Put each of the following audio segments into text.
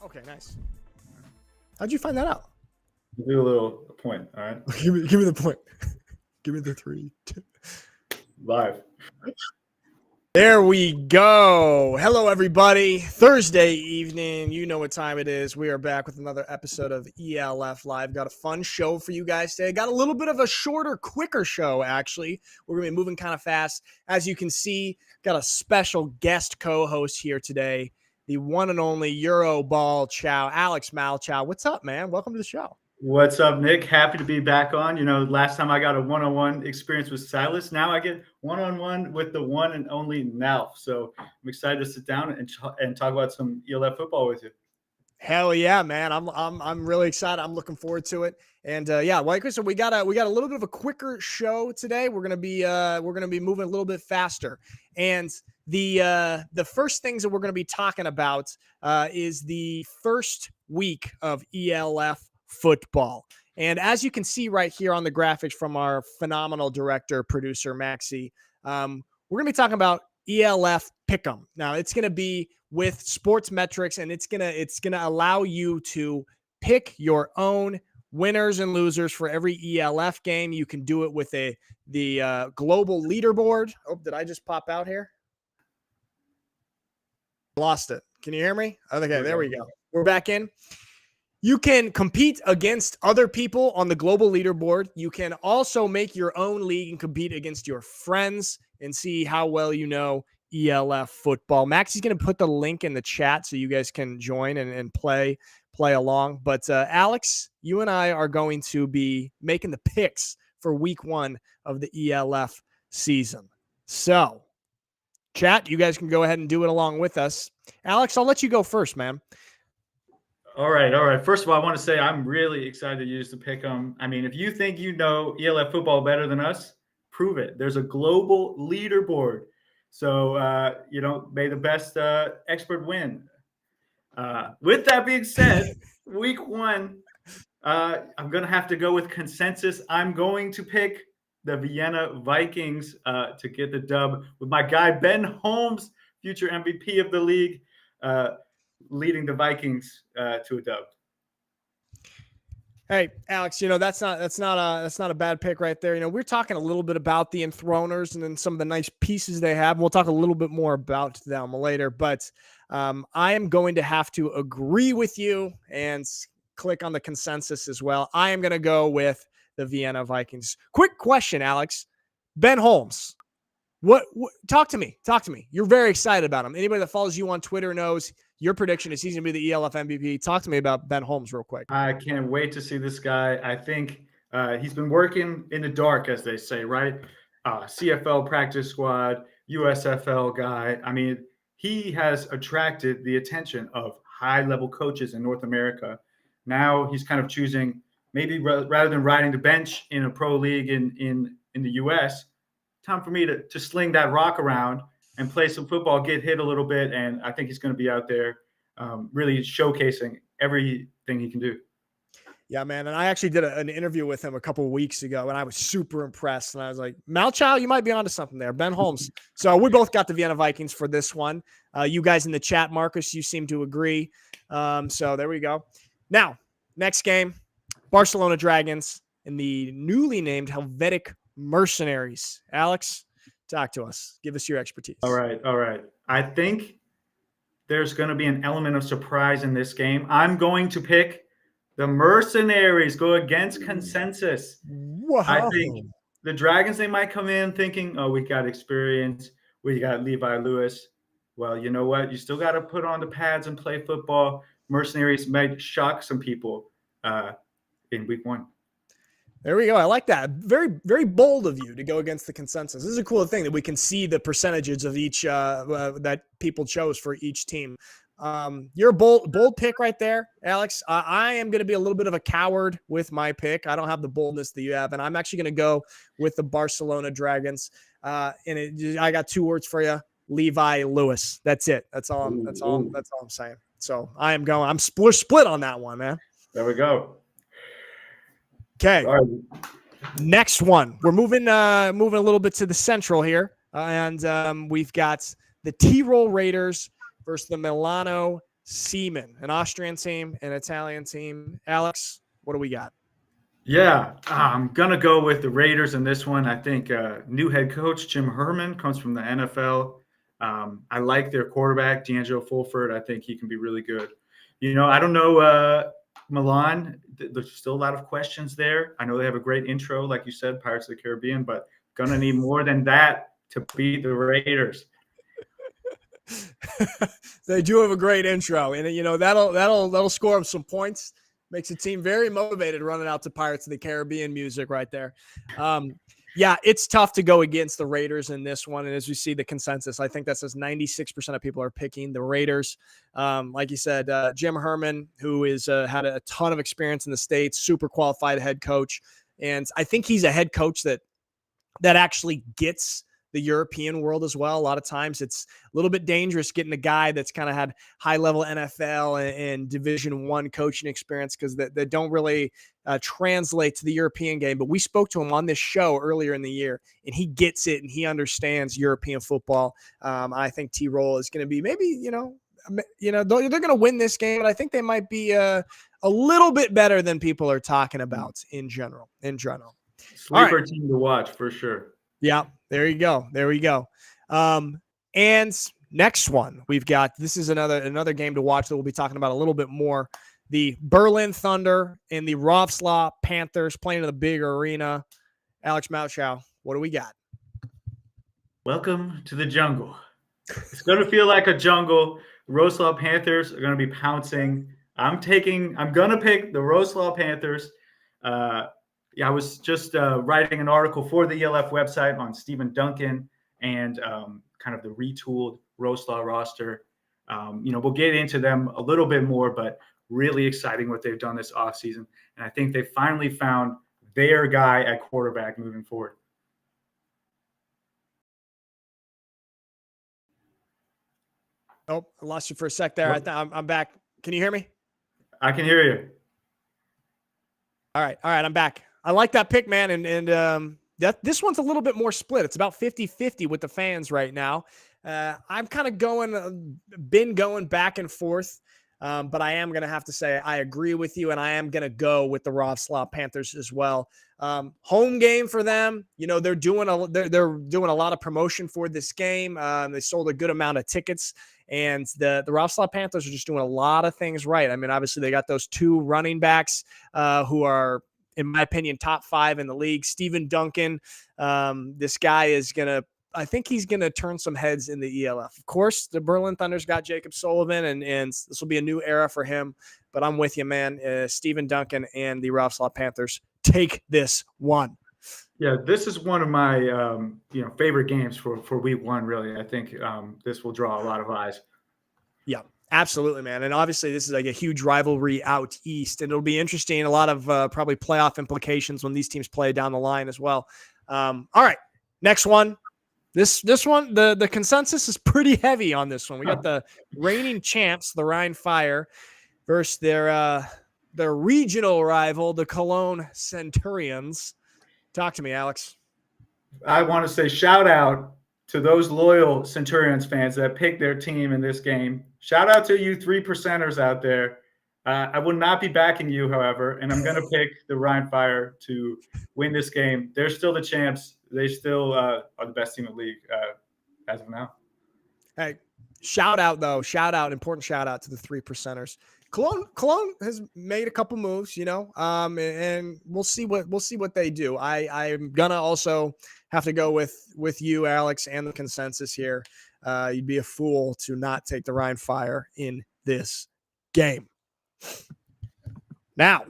Okay, nice. How'd you find that out? Do a little point, all right? give me the point. Give me the 3, 2. Live. There we go. Hello, everybody. Thursday evening. You know what time it is. We are back with another episode of ELF Live. Got a fun show for you guys today. Got a little bit of a shorter, quicker show, actually. We're going to be moving kind of fast. As you can see, got a special guest co-host here today, the one and only Euroball Alex Malchow. What's up, man? Welcome to the show. What's up, Nick? Happy to be back on. You know, last time I got a one-on-one experience with Silas. Now I get one-on-one with the one and only Nalf. So I'm excited to sit down and talk about some ELF football with you. Hell yeah, man! I'm really excited. I'm looking forward to it. And yeah, like I said, we got a little bit of a quicker show today. We're gonna be moving a little bit faster. And the first things that we're gonna be talking about is the first week of ELF football. And as you can see right here on the graphics from our phenomenal director, producer, Maxie, we're going to be talking about ELF Pick'em. Now, it's going to be with sports metrics, and it's going to allow you to pick your own winners and losers for every ELF game. You can do it with the global leaderboard. Oh, did I just pop out here? Lost it. Can you hear me? Okay, there we go. We're back in. You can compete against other people on the global leaderboard. You can also make your own league and compete against your friends and see how well you know ELF football. Maxie's going to put the link in the chat so you guys can join and play along. But Alex, you and I are going to be making the picks for week 1 of the ELF season. So, chat, you guys can go ahead and do it along with us. Alex, I'll let you go first, man. All right. First of all, I want to say I'm really excited to use the Pick'em. I mean, if you think you know ELF football better than us, prove it. There's a global leaderboard. So, may the best expert win. With that being said, week 1, I'm going to have to go with consensus. I'm going to pick the Vienna Vikings to get the dub with my guy, Ben Holmes, future MVP of the league. Leading the Vikings to a dub. Hey, Alex, that's not a bad pick right there. We're talking a little bit about the Enthroners and then some of the nice pieces they have. We'll talk a little bit more about them later, but I am going to have to agree with you and click on the consensus as well. I am going to go with the Vienna Vikings. Quick question, Alex. Ben Holmes. What talk to me. You're very excited about him. Anybody that follows you on Twitter knows your prediction is he's going to be the ELF MVP. Talk to me about Ben Holmes real quick. I can't wait to see this guy. I think he's been working in the dark, as they say, right? CFL practice squad, USFL guy. I mean, he has attracted the attention of high-level coaches in North America. Now he's kind of choosing, maybe rather than riding the bench in a pro league in the U.S., time for me to sling that rock around and play some football, get hit a little bit, and I think he's going to be out there really showcasing everything he can do. Yeah, man, and I actually did an interview with him a couple of weeks ago, and I was super impressed, and I was like, Malchow, you might be onto something there, Ben Holmes. So we both got the Vienna Vikings for this one. You guys in the chat, Marcus, you seem to agree. So there we go. Now, next game, Barcelona Dragons and the newly named Helvetic Mercenaries. Alex, talk to us. Give us your expertise. All right. I think there's going to be an element of surprise in this game. I'm going to pick the Mercenaries, go against consensus. Wow. I think the Dragons, they might come in thinking, oh, we got experience. We got Levi Lewis. Well, you know what? You still got to put on the pads and play football. Mercenaries might shock some people in week 1. There we go. I like that. Very, very bold of you to go against the consensus. This is a cool thing that we can see the percentages of each that people chose for each team. You're a bold pick right there, Alex. I am going to be a little bit of a coward with my pick. I don't have the boldness that you have, and I'm actually going to go with the Barcelona Dragons. I got 2 words for you: Levi Lewis. That's it. That's all I'm saying. So I'm split on that one, man. There we go. Okay. Right. Next one. We're moving a little bit to the central here. And we've got the T-Roll Raiders versus the Milano Seamen, an Austrian team, an Italian team. Alex, what do we got? Yeah, I'm going to go with the Raiders in this one. I think new head coach Jim Herman comes from the NFL. I like their quarterback, D'Angelo Fulford. I think he can be really good. I don't know, Milan, there's still a lot of questions there. I know they have a great intro, like you said, Pirates of the Caribbean, but going to need more than that to beat the Raiders. They do have a great intro, and that'll score them some points. Makes the team very motivated running out to Pirates of the Caribbean music right there. Yeah, it's tough to go against the Raiders in this one. And as we see the consensus, I think that says 96% of people are picking the Raiders. Like you said, Jim Herman, who is had a ton of experience in the States, super qualified head coach. And I think he's a head coach that actually gets the European world as well. A lot of times it's a little bit dangerous getting a guy that's kind of had high level NFL and Division I coaching experience because they don't really translate to the European game. But we spoke to him on this show earlier in the year, and he gets it and he understands European football. I think T-Roll is going to be maybe, they're going to win this game, but I think they might be a little bit better than people are talking about in general. Sleeper team to watch for sure. Yeah, there you go. And next one we've got, this is another game to watch that we'll be talking about a little bit more. The Berlin Thunder and the Wrocław Panthers playing in the big arena. Alex Malchow, what do we got? Welcome to the jungle. It's going to feel like a jungle. The Wrocław Panthers are going to be pouncing. I'm going to pick the Wrocław Panthers. I was just writing an article for the ELF website on Stephen Duncan and kind of the retooled Wrocław roster. We'll get into them a little bit more, but really exciting what they've done this offseason. And I think they finally found their guy at quarterback moving forward. Oh, I lost you for a sec there. I'm back. Can you hear me? I can hear you. All right, I'm back. I like that pick, man, and this one's a little bit more split. It's about 50-50 with the fans right now. I'm kind of been going back and forth, but I am going to have to say I agree with you, and I am going to go with the Wrocław Panthers as well. Home game for them. They're doing a lot of promotion for this game. They sold a good amount of tickets. And the Wrocław Panthers are just doing a lot of things right. I mean, obviously, they got those two running backs who are, in my opinion, top 5 in the league. Stephen Duncan, this guy is I think he's going to turn some heads in the ELF. Of course, the Berlin Thunder's got Jacob Sullivan, and this will be a new era for him. But I'm with you, man. Stephen Duncan and the Wrocław Panthers take this one. Yeah, this is one of my favorite games for week 1. Really, I think this will draw a lot of eyes. Yeah, absolutely, man. And obviously, this is like a huge rivalry out east, and it'll be interesting. A lot of probably playoff implications when these teams play down the line as well. All right, next one. This one, the consensus is pretty heavy on this one. We got the reigning champs, the Rhine Fire, versus their regional rival, the Cologne Centurions. Talk to me, Alex. I want to say shout out to those loyal Centurions fans that picked their team in this game. Shout out to you 3%ers out there. I will not be backing you, however, and I'm going to pick the Rhine Fire to win this game. They're still the champs. They still are the best team in the league as of now. Hey, important shout out to the 3%ers. Cologne has made a couple moves, and we'll see what they do. I'm gonna also have to go with you, Alex, and the consensus here. You'd be a fool to not take the Rhine Fire in this game. Now,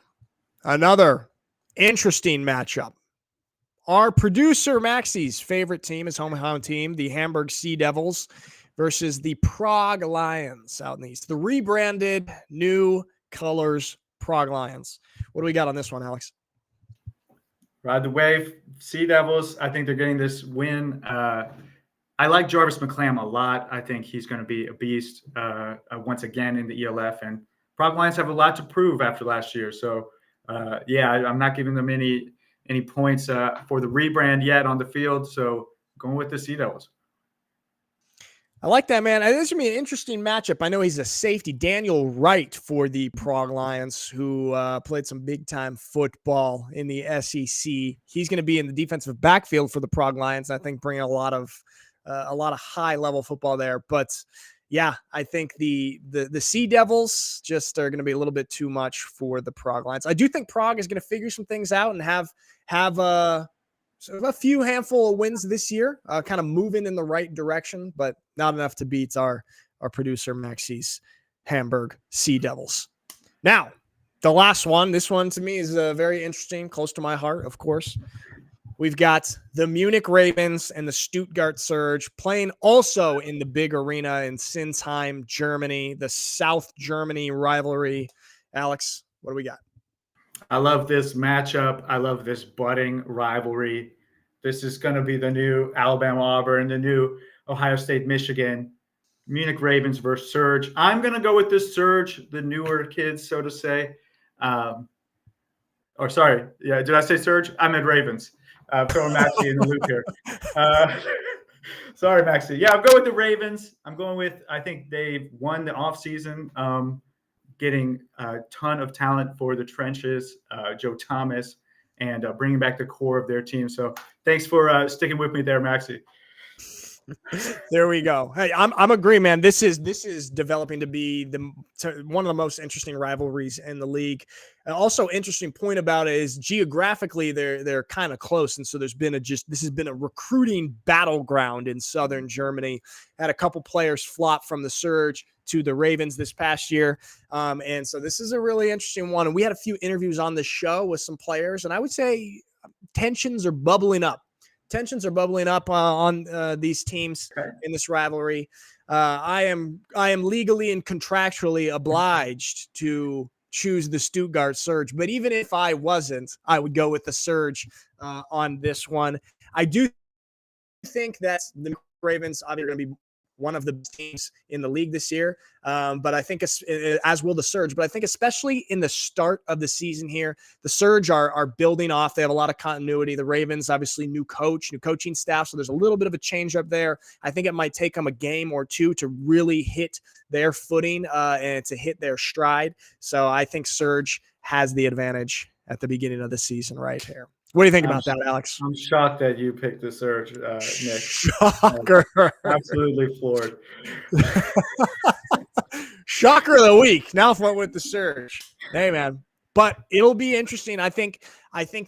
another interesting matchup. Our producer Maxi's favorite team, his hometown team, the Hamburg Sea Devils, versus the Prague Lions out in the east. The rebranded new colors Prague Lions. What do we got on this one, Alex? Ride the wave. Sea Devils, I think they're getting this win. I like Jarvis McClam a lot. I think he's going to be a beast once again in the ELF. And Prague Lions have a lot to prove after last year. So, I'm not giving them any points for the rebrand yet on the field. So going with the Sea Devils. I like that, man. This is going to be an interesting matchup. I know he's a safety, Daniel Wright for the Prague Lions, who played some big-time football in the SEC. He's going to be in the defensive backfield for the Prague Lions, I think, bringing a lot of high-level football there. But, yeah, I think the Sea Devils just are going to be a little bit too much for the Prague Lions. I do think Prague is going to figure some things out and have so a few handful of wins this year, kind of moving in the right direction, but not enough to beat our producer Maxi's Hamburg Sea Devils. Now, the last one, this one to me is very interesting, close to my heart, of course. We've got the Munich Ravens and the Stuttgart Surge playing also in the big arena in Sinsheim, Germany, the South Germany rivalry. Alex, what do we got? I love this matchup. I love this budding rivalry. This is going to be the new Alabama-Auburn, the new Ohio State-Michigan, Munich Ravens versus Surge. I'm going to go with this Surge, the newer kids, so to say. Sorry. Yeah, did I say Surge? I meant Ravens. Throwing Maxie in the loop here. Sorry, Maxie. Yeah, I'll go with the Ravens. I think they've won the offseason. Getting a ton of talent for the trenches, Joe Thomas, and bringing back the core of their team. So thanks for sticking with me there, Maxie. There we go. Hey, I'm agreeing, man. This is developing to be one of the most interesting rivalries in the league. And also, interesting point about it is geographically they're kind of close, and so this has been a recruiting battleground in southern Germany. Had a couple players flop from the Surge to the Ravens this past year, and so this is a really interesting one. And we had a few interviews on the show with some players, and I would say tensions are bubbling up. Tensions are bubbling up on these teams in this rivalry. I am legally and contractually obliged to choose the Stuttgart Surge, but even if I wasn't, I would go with the Surge on this one. I do think that the Ravens obviously are going to be one of the teams in the league this year. But I think as will the Surge, but I think especially in the start of the season here, the Surge are building off. They have a lot of continuity. The Ravens, obviously new coach, new coaching staff. So there's a little bit of a change up there. I think it might take them a game or two to really hit their footing and to hit their stride. So I think Surge has the advantage at the beginning of the season right here. What do you think about that, Alex? I'm shocked that you picked the Surge, Nick. Shocker. Absolutely floored. Shocker of the week. Now went with the Surge. Hey, man. But it'll be interesting. I think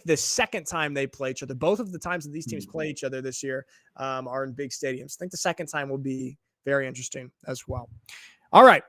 the second time they play each other, both of the times that these teams play each other this year are in big stadiums. I think the second time will be very interesting as well. All right.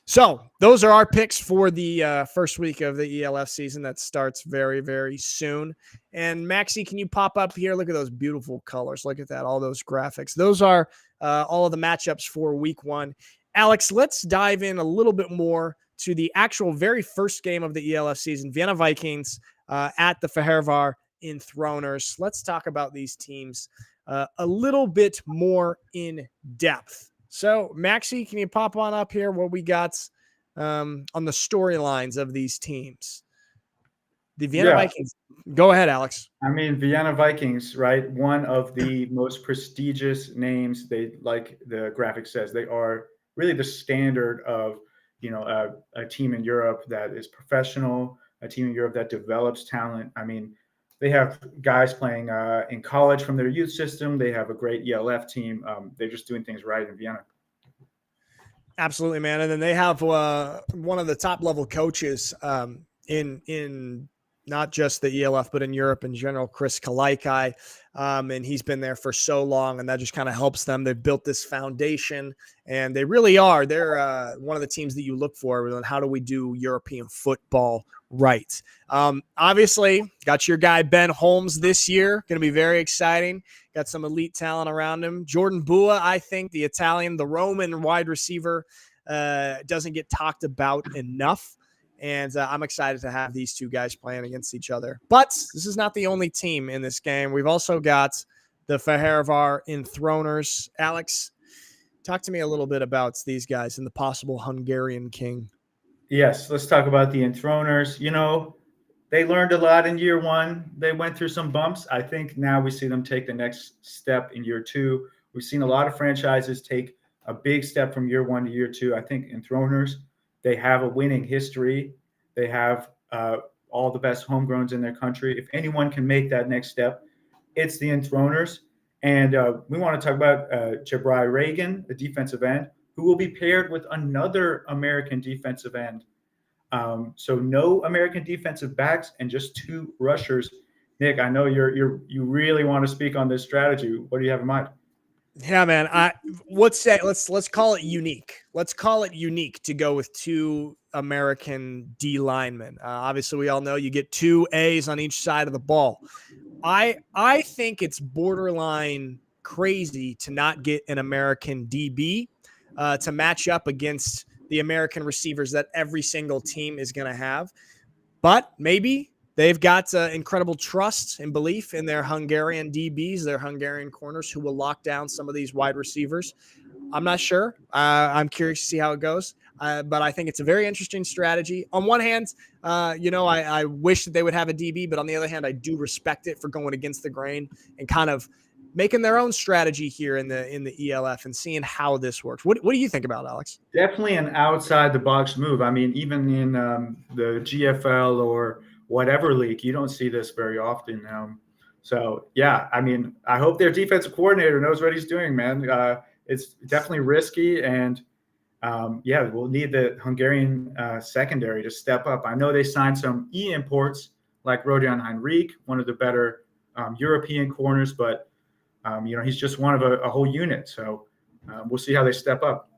So those are our picks for the first week of the ELF season that starts very, very soon. And Maxie, can you pop up here? Look at those beautiful colors. Look at that. All those graphics. Those are all of the matchups for week one. Alex, let's dive in a little bit more to the actual very first game of the ELF season, Vienna Vikings at the Färöer Enthroners. Let's talk about these teams a little bit more in depth. So, Maxie, can you pop on up here what we got on the storylines of these teams? The Vienna Vikings. Go ahead, Alex. I mean, Vienna Vikings, right? One of the most prestigious names. They, like the graphic says, they are really the standard of, a team in Europe that is professional, a team in Europe that develops talent. I mean, they have guys playing in college from their youth system. They have a great ELF team. They're just doing things right in Vienna. Absolutely, man. And then they have one of the top level coaches in not just the ELF, but in Europe in general, Chris Kalaikai. And he's been there for so long, and that just kind of helps them. They've built this foundation, and they really are. They're one of the teams that you look for on how do we do European football right. Obviously, got your guy Ben Holmes this year. Going to be very exciting. Got some elite talent around him. Jordan Bua, I think, the Italian, the Roman wide receiver, doesn't get talked about enough. And I'm excited to have these two guys playing against each other. But this is not the only team in this game. We've also got the Färöer Enthroners. Alex, talk to me a little bit about these guys and the possible Hungarian king. Yes, let's talk about the Enthroners. They learned a lot in year one. They went through some bumps. I think now we see them take the next step in year two. We've seen a lot of franchises take a big step from year 1 to year 2. I think Enthroners, they have a winning history. They have all the best homegrowns in their country. If anyone can make that next step, it's the Enthroners. And we want to talk about Jabri Reagan, the defensive end, who will be paired with another American defensive end. So no American defensive backs and just 2 rushers. Nick, I know you really want to speak on this strategy. What do you have in mind? Yeah, man. Let's call it unique. Let's call it unique to go with 2 American D linemen. Obviously, we all know you get 2 A's on each side of the ball. I think it's borderline crazy to not get an American DB to match up against the American receivers that every single team is going to have. But maybe they've got incredible trust and belief in their Hungarian DBs, their Hungarian corners, who will lock down some of these wide receivers. I'm not sure. I'm curious to see how it goes. But I think it's a very interesting strategy. On one hand, I wish that they would have a DB, but on the other hand, I do respect it for going against the grain and kind of making their own strategy here in the ELF and seeing how this works. What do you think about it, Alex? Definitely an outside the box move. I mean, even in the GFL or whatever league, you don't see this very often. So yeah, I mean, I hope their defensive coordinator knows what he's doing, man. It's definitely risky, and we'll need the Hungarian secondary to step up. I know they signed some imports like Rodion Heinrich, one of the better European corners, but he's just one of a whole unit. So we'll see how they step up.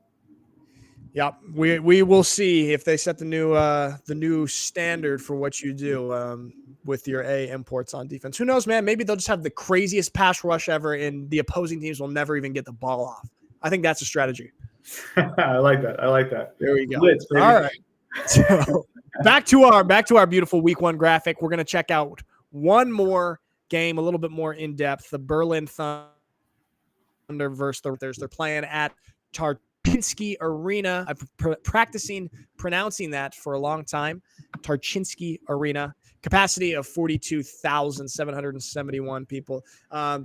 Yeah, we will see if they set the new standard for what you do with your A imports on defense. Who knows, man? Maybe they'll just have the craziest pass rush ever, and the opposing teams will never even get the ball off. I think that's a strategy. I like that. There we go. Blitz, all right. So back to our beautiful week 1 graphic. We're going to check out one more game, a little bit more in depth. The Berlin Thunder versus the Panthers. They're playing at Tarchinski Arena. I've been practicing pronouncing that for a long time. Tarchinski Arena. Capacity of 42,771 people.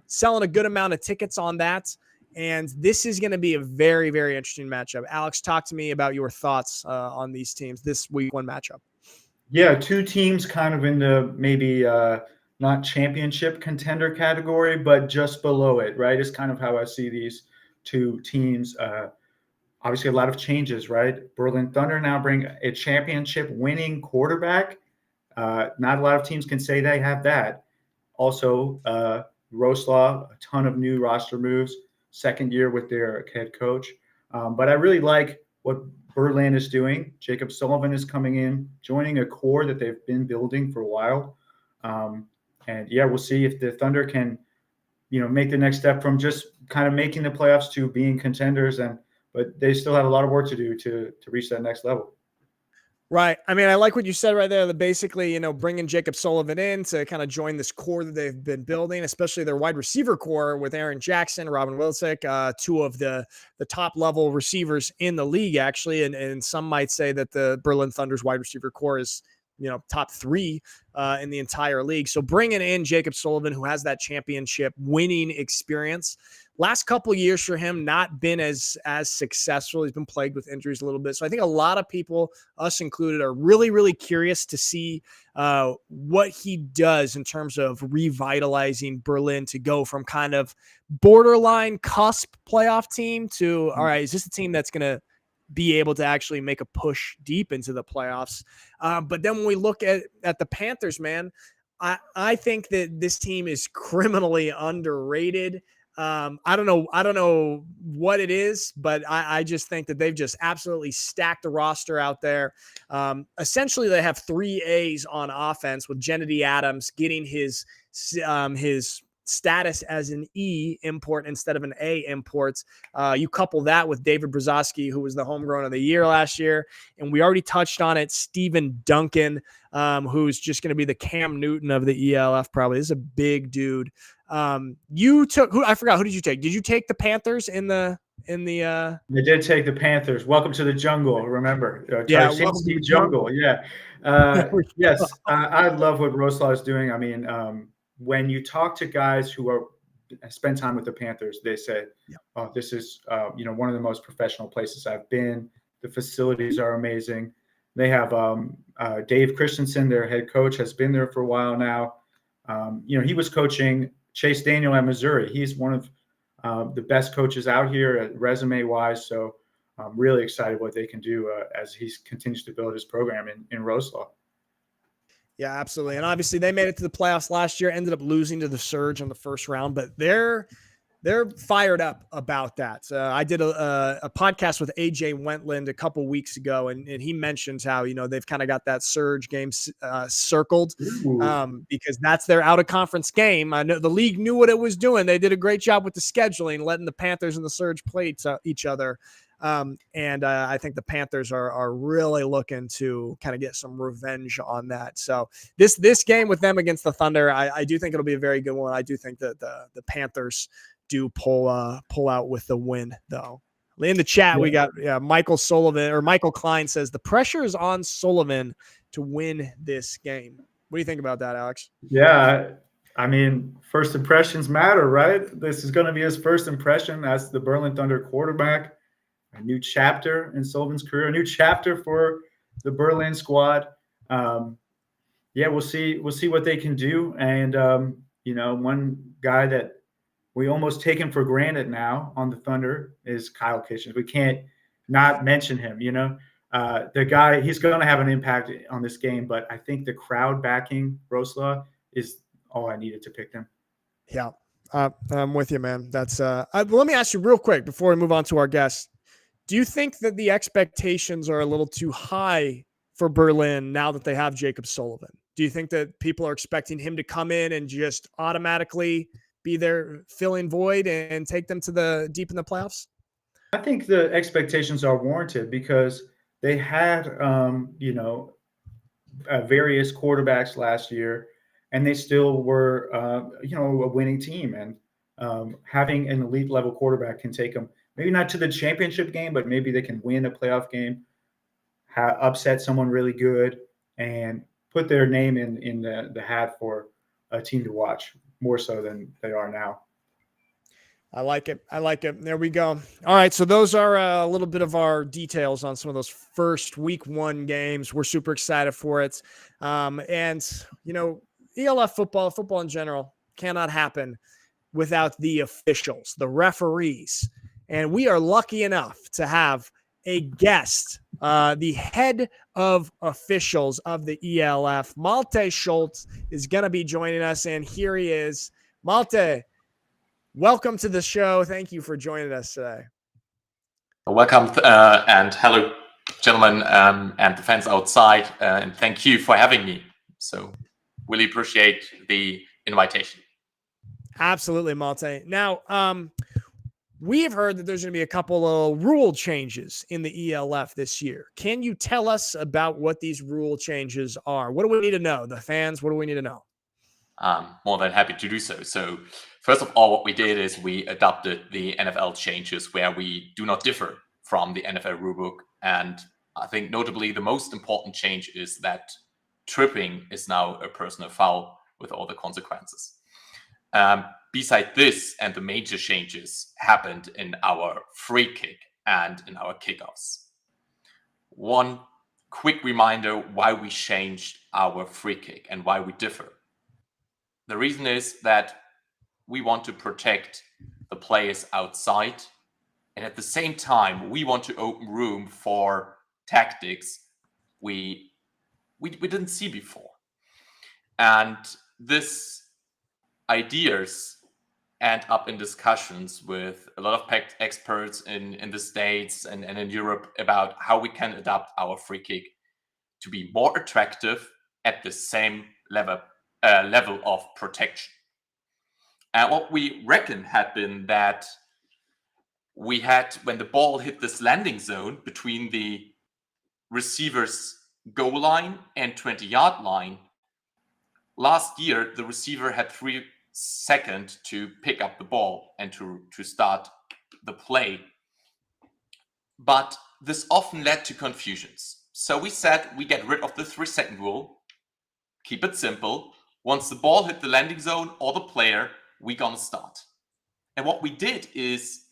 Selling a good amount of tickets on that. And this is going to be a very, very interesting matchup. Alex, talk to me about your thoughts on these teams, this week 1 matchup. Yeah, 2 teams kind of in the maybe not championship contender category, but just below it, right? Is kind of how I see these 2 teams. Obviously, a lot of changes, right? Berlin Thunder now bring a championship winning quarterback. Not a lot of teams can say they have that. Also, Roslaw, a ton of new roster moves. Second year with their head coach. But I really like what Berlin is doing. Jacob Sullivan is coming in, joining a core that they've been building for a while. We'll see if the Thunder can, make the next step from just kind of making the playoffs to being contenders. But they still have a lot of work to do to reach that next level. Right. I mean, I like what you said right there, that basically, bringing Jacob Sullivan in to kind of join this core that they've been building, especially their wide receiver core with Aaron Jackson, Robin Wilczyk, 2 of the top level receivers in the league, actually. And some might say that the Berlin Thunder's wide receiver core is, top 3 in the entire league. So bringing in Jacob Sullivan, who has that championship winning experience. Last couple of years for him, not been as successful. He's been plagued with injuries a little bit. So I think a lot of people, us included, are really, really curious to see what he does in terms of revitalizing Berlin to go from kind of borderline cusp playoff team to, all right, is this a team that's going to be able to actually make a push deep into the playoffs? But then when we look at the Panthers, man, I think that this team is criminally underrated. I don't know what it is, but I just think that they've just absolutely stacked the roster out there. Essentially, they have 3 A's on offense, with Kennedy Adams getting his status as an E import instead of an A import. You couple that with David Brzozowski, who was the homegrown of the year last year. And we already touched on it. Stephen Duncan, who's just going to be the Cam Newton of the ELF, probably. This is a big dude. You took I forgot, who did you take? Did you take the Panthers in the I did take the Panthers. Welcome to the jungle. Remember, welcome to the jungle. Yeah. Yes. I love what Roslaw is doing. I mean, when you talk to guys who are spent time with the Panthers, they said, "Oh, this is one of the most professional places I've been. The facilities are amazing." They have Dave Christensen, their head coach, has been there for a while now. He was coaching Chase Daniel at Missouri. He's one of the best coaches out here, resume-wise. So I'm really excited what they can do as he continues to build his program in Roslaw. Yeah, absolutely. And obviously they made it to the playoffs last year, ended up losing to the Surge in the first round, but they're fired up about that. I did a podcast with AJ Wentland a couple weeks ago, and he mentions how, they've kind of got that Surge game circled because that's their out of conference game. I know the league knew what it was doing. They did a great job with the scheduling, letting the Panthers and the Surge play each other. And I think the Panthers are really looking to kind of get some revenge on that. So this game with them against the Thunder, I do think it'll be a very good one. I do think that the Panthers do pull out with the win, though. In the chat, we got Michael Klein says the pressure is on Sullivan to win this game. What do you think about that, Alex? Yeah, I mean, first impressions matter, right? This is going to be his first impression as the Berlin Thunder quarterback. A new chapter in Sullivan's career, a new chapter for the Berlin squad. We'll see what they can do. And one guy that we almost take him for granted now on the Thunder is Kyle Kitchens. We can't not mention him. The guy, he's going to have an impact on this game, but I think the crowd backing Roslaw is all I needed to pick them. Yeah, I'm with you, man. That's let me ask you real quick before we move on to our guests. Do you think that the expectations are a little too high for Berlin now that they have Jacob Sullivan? Do you think that people are expecting him to come in and just automatically be there filling void and take them to deep in the playoffs? I think the expectations are warranted because they had, various quarterbacks last year, and they still were, a winning team. And having an elite level quarterback can take them maybe not to the championship game, but maybe they can win a playoff game, upset someone really good, and put their name in the hat for a team to watch more so than they are now. I like it. There we go. All right. So those are a little bit of our details on some of those first week 1 games. We're super excited for it. And ELF football in general cannot happen without the officials, the referees. And we are lucky enough to have a guest, the head of officials of the ELF, Malte Scholz, is going to be joining us. And here he is. Malte, welcome to the show. Thank you for joining us today. Welcome and hello, gentlemen, and the fans outside. And thank you for having me. So really appreciate the invitation. Absolutely, Malte. Now, we have heard that there's going to be a couple of rule changes in the ELF this year. Can you tell us about what these rule changes are? What do we need to know? The fans, what do we need to know? More than happy to do so. So first of all, what we did is we adopted the NFL changes where we do not differ from the NFL rulebook. And I think notably the most important change is that tripping is now a personal foul with all the consequences. Beside this, and the major changes happened in our free kick and in our kickoffs. One quick reminder why we changed our free kick and why we differ. The reason is that we want to protect the players outside, and at the same time, we want to open room for tactics we didn't see before. And this ideas end up in discussions with a lot of experts in the States and in Europe about how we can adapt our free kick to be more attractive at the same level of protection. And what we reckon had been that we had, when the ball hit this landing zone between the receiver's goal line and 20-yard line, last year the receiver had 3 seconds to pick up the ball and to start the play. But this often led to confusions. So we said we get rid of the 3-second rule, keep it simple. Once the ball hit the landing zone or the player, we're gonna start. And what we did is,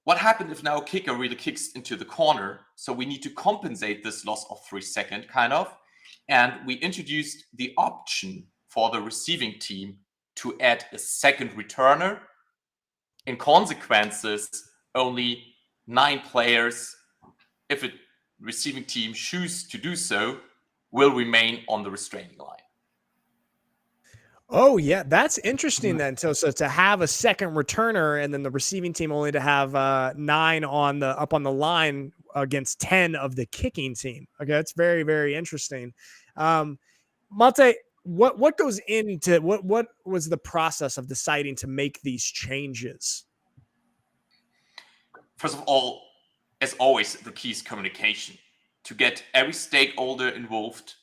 what happened if now a kicker really kicks into the corner? So we need to compensate this loss of 3 seconds, kind of. And we introduced the option for the receiving team to add a second returner. In consequences, only 9 players, if a receiving team chooses to do so, will remain on the restraining line. Oh yeah, that's interesting then. So to have a second returner and then the receiving team only to have 9 up on the line against 10 of the kicking team. Okay, that's very, very interesting. Malte, what goes into what was the process of deciding to make these changes? First of all, as always, the key is communication. To get every stakeholder involved,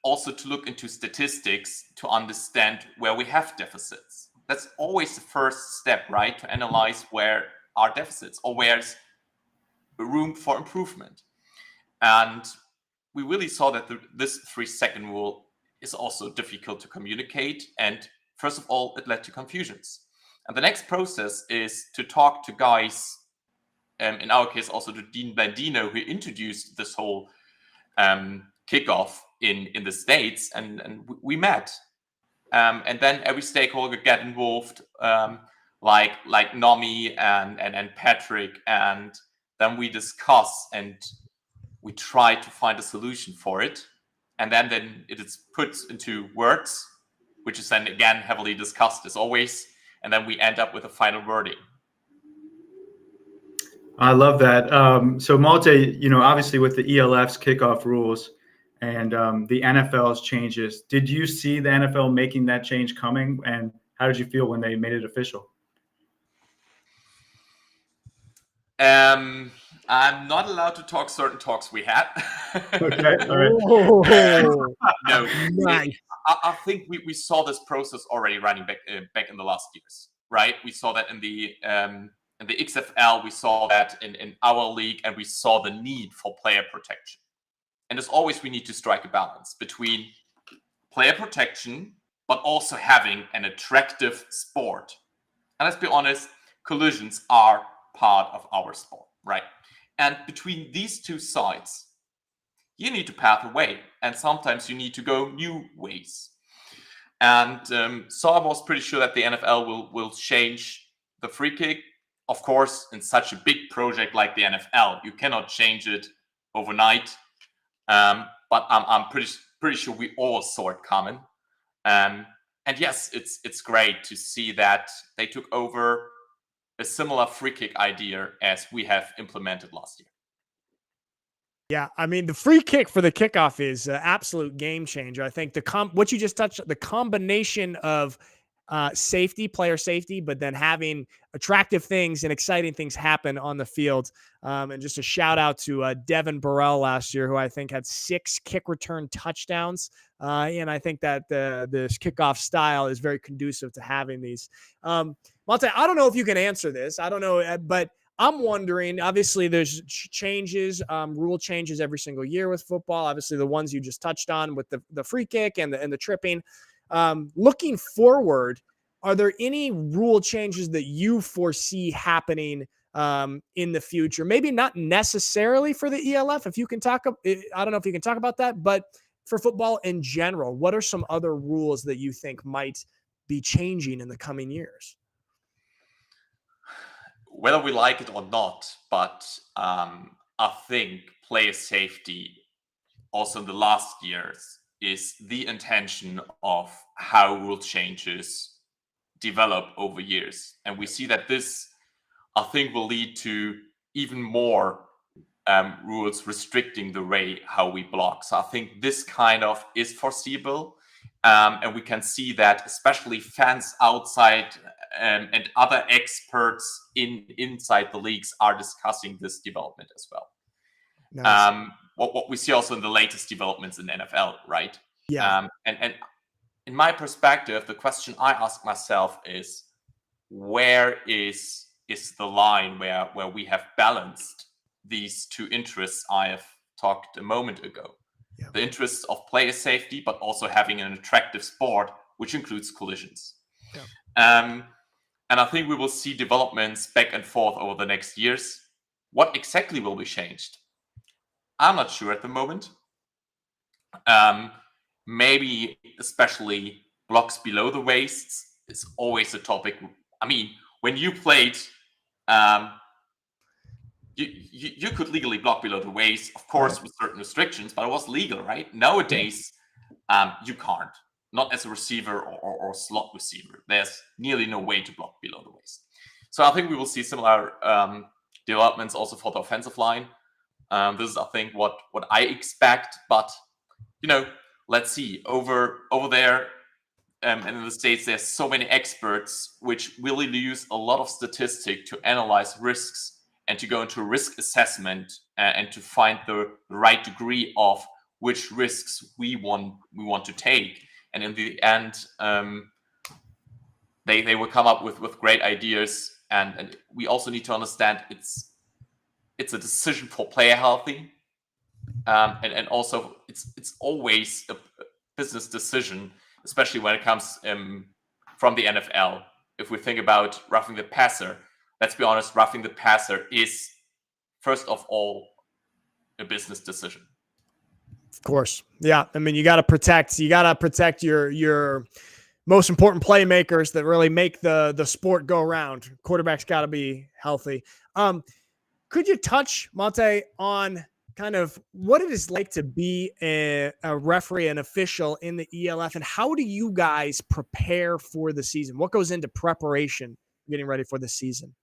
also to look into statistics to understand where we have deficits. That's always the first step, right? To analyze where are deficits or where's room for improvement. And we really saw that this 3-second rule is also difficult to communicate. And first of all, it led to confusions. And the next process is to talk to guys, in our case, also to Dean Blandino, who introduced this whole kickoff in the States, and we met. And then every stakeholder get involved, like Nomi and Patrick, and then we discuss and we try to find a solution for it. And then it is put into words, which is then again heavily discussed as always. And then we end up with a final wording. I love that. So Malte, obviously with the ELF's kickoff rules and the NFL's changes, did you see the NFL making that change coming? And how did you feel when they made it official? I'm not allowed to talk certain talks we had. Okay, all right. No, Nice. I think we saw this process already running back in the last years, right? We saw that in the XFL, we saw that in our league, and we saw the need for player protection. And as always, we need to strike a balance between player protection, but also having an attractive sport. And let's be honest, collisions are part of our sport, right? And between these two sides, you need to pave a way, and sometimes you need to go new ways. And so I was pretty sure that the NFL will change the free kick. Of course, in such a big project like the NFL, you cannot change it overnight. But I'm pretty sure we all saw it coming. And yes, it's great to see that they took over a similar free kick idea as we have implemented last year. Yeah, I mean, the free kick for the kickoff is an absolute game changer. I think what you just touched, the combination of safety, player safety, but then having attractive things and exciting things happen on the field. And just a shout out to Devin Burrell last year, who I think had 6 kick return touchdowns. And I think that this kickoff style is very conducive to having these. Malte, I don't know if you can answer this. I don't know, but I'm wondering, obviously there's changes, rule changes every single year with football. Obviously the ones you just touched on with the free kick and the tripping. Looking forward, are there any rule changes that you foresee happening in the future? Maybe not necessarily for the ELF. If you can talk, I don't know if you can talk about that, but for football in general, what are some other rules that you think might be changing in the coming years? Whether we like it or not, but I think player safety also in the last years is the intention of how rule changes develop over years. And we see that this, I think, will lead to even more rules restricting the way how we block. So I think this kind of is foreseeable. And we can see that especially fans outside and other experts inside the leagues are discussing this development as well. Nice. What we see also in the latest developments in NFL, right? Yeah. And in my perspective, the question I ask myself is, where is the line where we have balanced these two interests I have talked a moment ago? Yeah. The interests of player safety, but also having an attractive sport, which includes collisions. Yeah. And I think we will see developments back and forth over the next years. What exactly will be changed? I'm not sure at the moment. Maybe especially blocks below the waists is always a topic. I mean, when you played, you could legally block below the waist, of course, with certain restrictions, but it was legal, right? Nowadays, you can't. Not as a receiver or slot receiver. There's nearly no way to block below the waist. So I think we will see similar developments also for the offensive line. This is, I think, what I expect. But let's see. Over there, and in the States, there's so many experts which really use a lot of statistic to analyze risks and to go into risk assessment and to find the right degree of which risks we want to take. And in the end, they will come up with great ideas. And we also need to understand it's a decision for player healthy, and also it's always a business decision, especially when it comes from the NFL. If we think about roughing the passer, let's be honest, roughing the passer is first of all a business decision. Of course. Yeah. I mean, you got to protect your most important playmakers that really make the sport go around. Quarterback's got to be healthy. Could you touch, Malte, on kind of what it is like to be a referee, an official in the ELF, and how do you guys prepare for the season? What goes into preparation, getting ready for the season?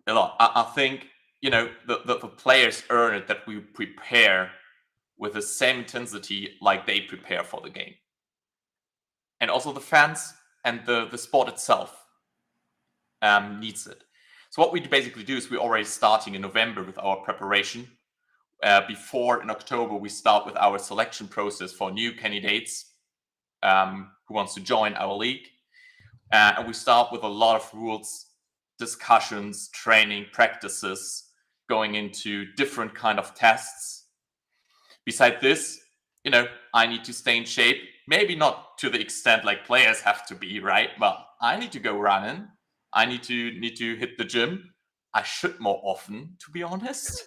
A lot. I think, the players earn it that we prepare with the same intensity like they prepare for the game. And also the fans and the sport itself needs it. So what we basically do is we're already starting in November with our preparation. Before in October, we start with our selection process for new candidates who wants to join our league. And we start with a lot of rules, discussions, training, practices, going into different kind of tests. Beside this, I need to stay in shape. Maybe not to the extent like players have to be, right? But I need to go running. I need to hit the gym. I should more often, to be honest.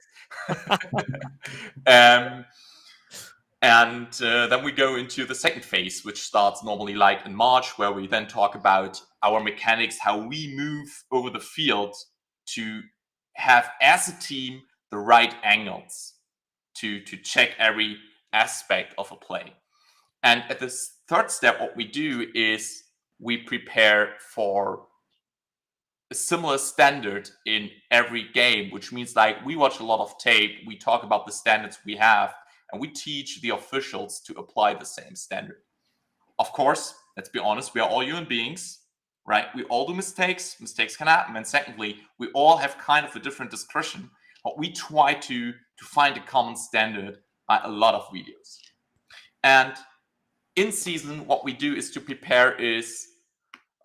And then we go into the second phase, which starts normally like in March, where we then talk about our mechanics, how we move over the field to have, as a team, the right angles to check every aspect of a play. And at this third step, what we do is we prepare for a similar standard in every game, which means like we watch a lot of tape, we talk about the standards we have, and we teach the officials to apply the same standard. Of course, let's be honest, we are all human beings, right? We all do mistakes. Mistakes can happen. And secondly, we all have kind of a different discretion, but we try to find a common standard by a lot of videos. And in season, what we do is to prepare is,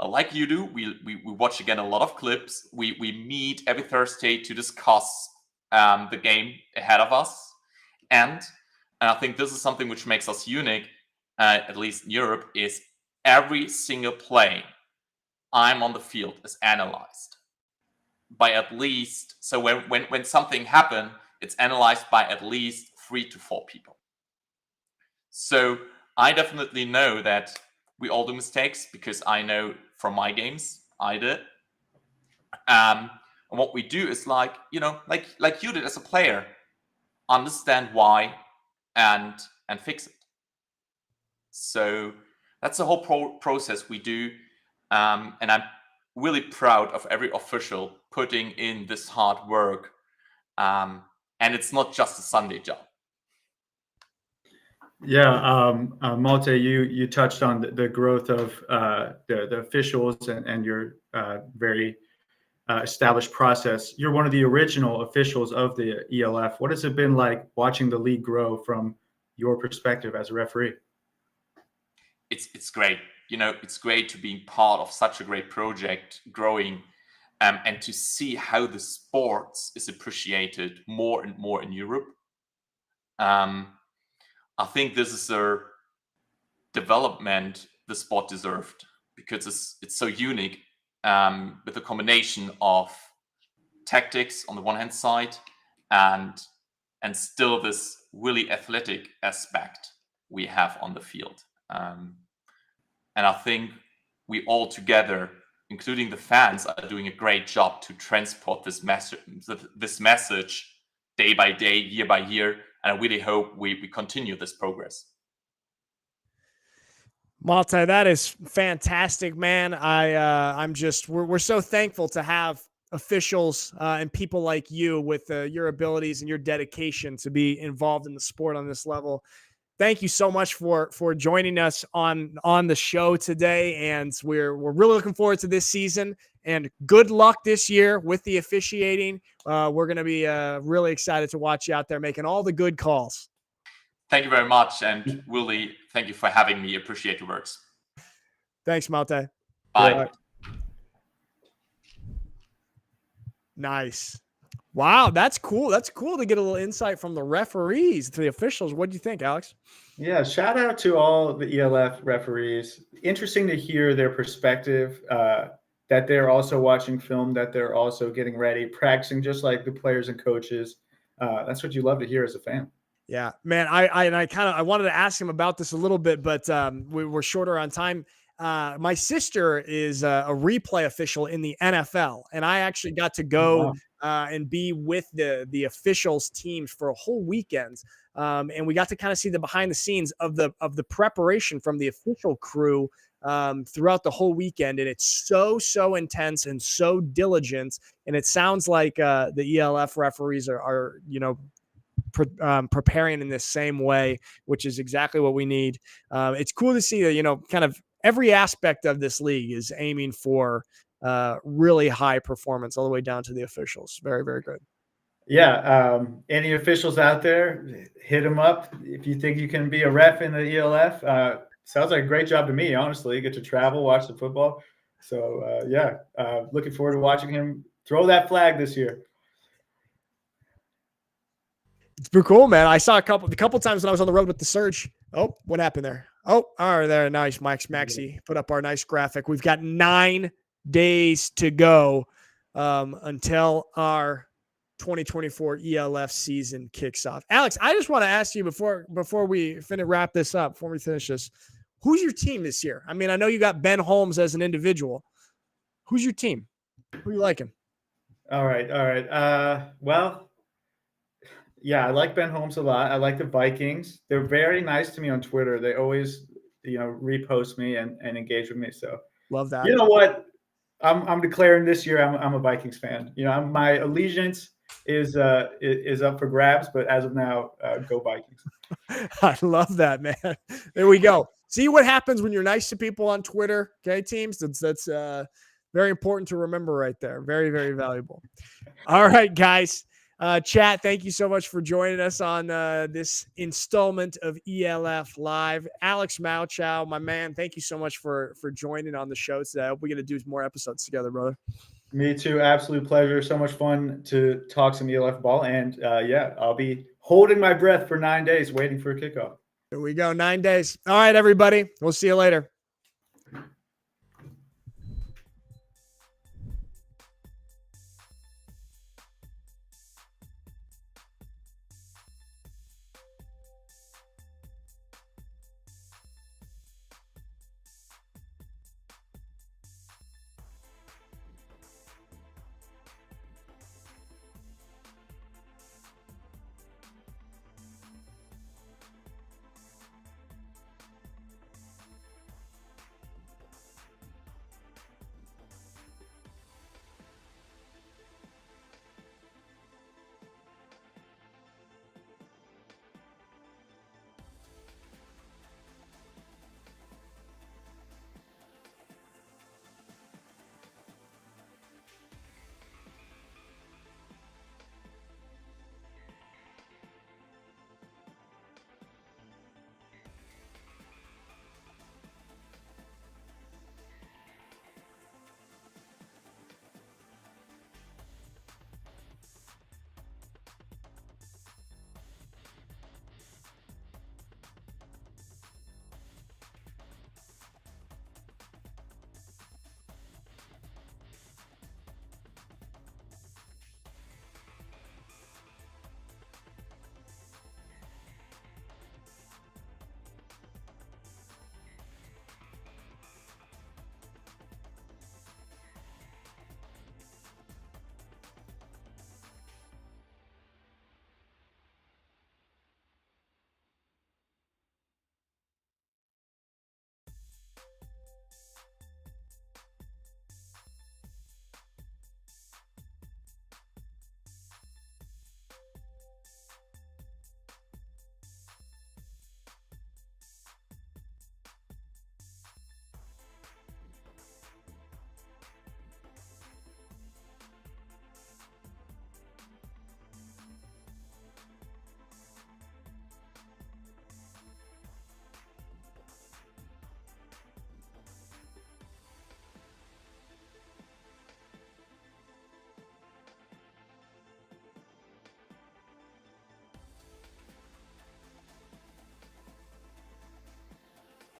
like you do, we watch again a lot of clips. We meet every Thursday to discuss the game ahead of us. And I think this is something which makes us unique, at least in Europe, is every single play I'm on the field is analyzed by at least, so when something happened, it's analyzed by at least 3 to 4 people. So I definitely know that we all do mistakes because I know from my games I did. And what we do is like you did as a player, understand why and fix it. So that's the whole process we do. And I'm really proud of every official putting in this hard work. And it's not just a Sunday job. Yeah, Malte, you touched on the growth of the officials and your very established process. You're one of the original officials of the ELF. What has it been like watching the league grow from your perspective as a referee? It's great. It's great to be part of such a great project growing, and to see how the sports is appreciated more and more in Europe. I think this is a development the sport deserved because it's so unique. with a combination of tactics on the one hand side and still this really athletic aspect we have on the field. And I think we all together, including the fans, are doing a great job to transport this message day by day, year by year. And I really hope we continue this progress. Malte, that is fantastic, man. We're so thankful to have officials and people like you with your abilities and your dedication to be involved in the sport on this level. Thank you so much for joining us on the show today, and we're really looking forward to this season. And good luck this year with the officiating. We're going to be really excited to watch you out there making all the good calls. Thank you very much, and Willie, thank you for having me. Appreciate your words. Thanks, Malte. Bye. Nice. Wow, that's cool. That's cool to get a little insight from the referees to the officials. What do you think, Alex? Yeah, shout out to all the ELF referees. Interesting to hear their perspective, that they're also watching film, that they're also getting ready, practicing just like the players and coaches. That's what you love to hear as a fan. Yeah, man. I wanted to ask him about this a little bit, but we're shorter on time. My sister is a replay official in the NFL, and I actually got to go and be with the officials teams for a whole weekend. And we got to kind of see the behind the scenes of the preparation from the official crew throughout the whole weekend. And it's so intense and so diligent. And it sounds like the ELF referees are preparing in this same way, which is exactly what we need. It's cool to see that, kind of every aspect of this league is aiming for really high performance all the way down to the officials. Very, very good. Yeah. Any officials out there, hit them up. If you think you can be a ref in the ELF, sounds like a great job to me, honestly. You get to travel, watch the football. So, looking forward to watching him throw that flag this year. It's pretty cool, man. I saw a couple times when I was on the road with the Surge. Oh, what happened there? Oh, all right, there. Nice. Maxie put up our nice graphic. We've got 9 days to go until our 2024 ELF season kicks off. Alex, I just want to ask you before we wrap this up, before we finish this, who's your team this year? I mean, I know you got Ben Holmes as an individual. Who's your team? Who are you liking? All right. Well, yeah, I like Ben Holmes a lot. I like the Vikings. They're very nice to me on Twitter. They always, repost me and engage with me. So love that. You know what? I'm declaring this year I'm a Vikings fan. My allegiance is up for grabs, but as of now, go Vikings. I love that, man. There we go. See what happens when you're nice to people on Twitter. Okay, teams. That's very important to remember right there. Very, very valuable. All right, guys. Chat, thank you so much for joining us on this installment of ELF Live. Alex Malchow, my man, thank you so much for joining on the show today. I hope we get to do more episodes together, brother. Me too. Absolute pleasure. So much fun to talk some ELF ball. And I'll be holding my breath for 9 days waiting for a kickoff. Here we go. 9 days. All right, everybody. We'll see you later.